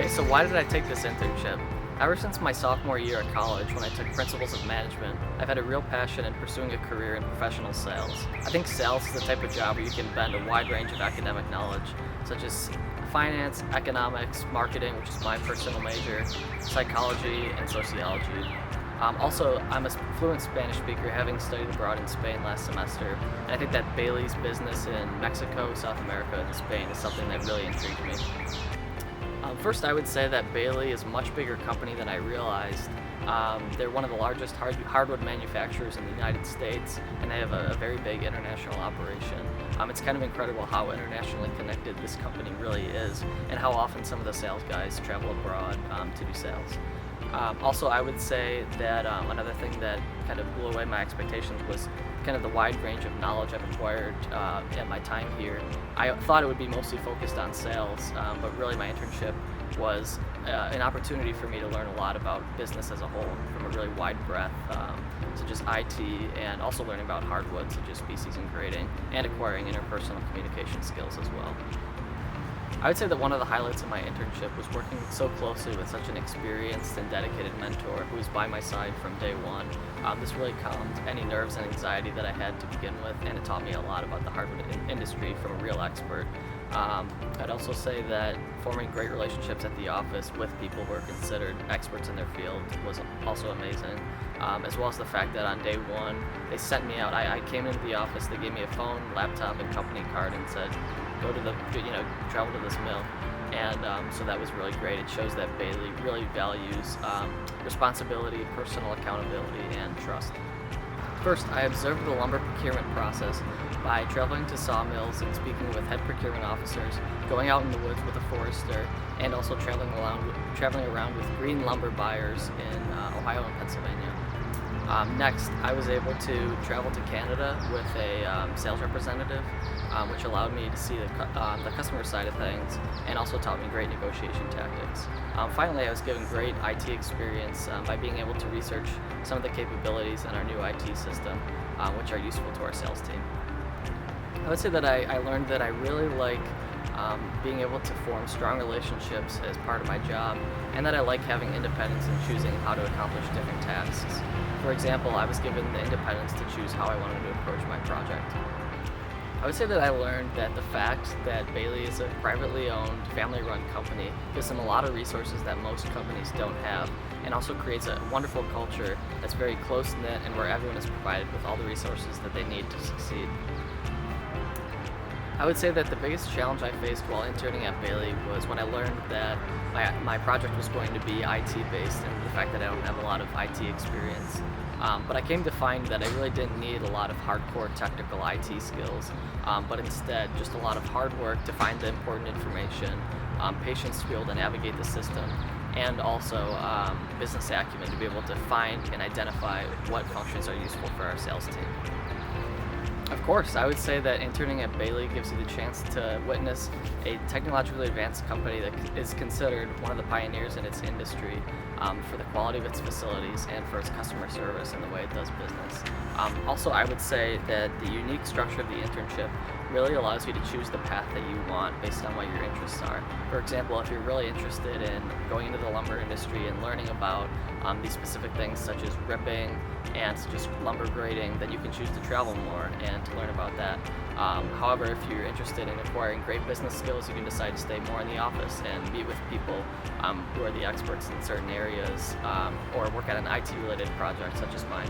So why did I take this internship? Ever since my sophomore year at college, when I took Principles of Management, I've had a real passion in pursuing a career in professional sales. I think sales is the type of job where you can bend a wide range of academic knowledge, such as finance, economics, marketing, which is my personal major, psychology, and sociology. Also, I'm a fluent Spanish speaker, having studied abroad in Spain last semester, and I think that Baillie's business in Mexico, South America, and Spain is something that really intrigued me. First, I would say that Baillie is a much bigger company than I realized. They're one of the largest hardwood manufacturers in the United States, and they have a very big international operation. It's kind of incredible how internationally connected this company really is, and how often some of the sales guys travel abroad to do sales. Also, I would say that another thing that kind of blew away my expectations was kind of the wide range of knowledge I've acquired in my time here. I thought it would be mostly focused on sales, but really my internship was an opportunity for me to learn a lot about business as a whole from a really wide breadth, such as IT, and also learning about hardwood, such as species and grading, and acquiring interpersonal communication skills as well. I would say that one of the highlights of my internship was working so closely with such an experienced and dedicated mentor who was by my side from day one. This really calmed any nerves and anxiety that I had to begin with, and it taught me a lot about the hardwood industry from a real expert. I'd also say that forming great relationships at the office with people who are considered experts in their field was also amazing, as well as the fact that on day one they sent me out. I came into the office, they gave me a phone, laptop, and company card and said, go to travel to this mill. And so that was really great. It shows that Baillie really values responsibility, personal accountability, and trust. First, I observed the lumber procurement process by traveling to sawmills and speaking with head procurement officers, going out in the woods with a forester, and also traveling around with green lumber buyers in Ohio and Pennsylvania. Next, I was able to travel to Canada with a sales representative, which allowed me to see the customer side of things, and also taught me great negotiation tactics. Finally, I was given great IT experience by being able to research some of the capabilities in our new IT system, which are useful to our sales team. I would say that I learned that I really like being able to form strong relationships as part of my job, and that I like having independence in choosing how to accomplish different tasks. For example, I was given the independence to choose how I wanted to approach my project. I would say that I learned that the fact that Baillie is a privately owned, family-run company gives them a lot of resources that most companies don't have, and also creates a wonderful culture that's very close-knit and where everyone is provided with all the resources that they need to succeed. I would say that the biggest challenge I faced while interning at Baillie was when I learned that my project was going to be IT-based, and the fact that I don't have a lot of IT experience. But I came to find that I really didn't need a lot of hardcore technical IT skills, but instead just a lot of hard work to find the important information, patience to be able to navigate the system, and also business acumen to be able to find and identify what functions are useful for our sales team. Of course, I would say that interning at Baillie gives you the chance to witness a technologically advanced company that is considered one of the pioneers in its industry for the quality of its facilities and for its customer service and the way it does business. Also, I would say that the unique structure of the internship really allows you to choose the path that you want based on what your interests are. For example, if you're really interested in going into the lumber industry and learning about these specific things such as ripping and just lumber grading, then you can choose to travel more and to learn about that. However, if you're interested in acquiring great business skills, you can decide to stay more in the office and meet with people who are the experts in certain areas, or work at an IT-related project such as mine.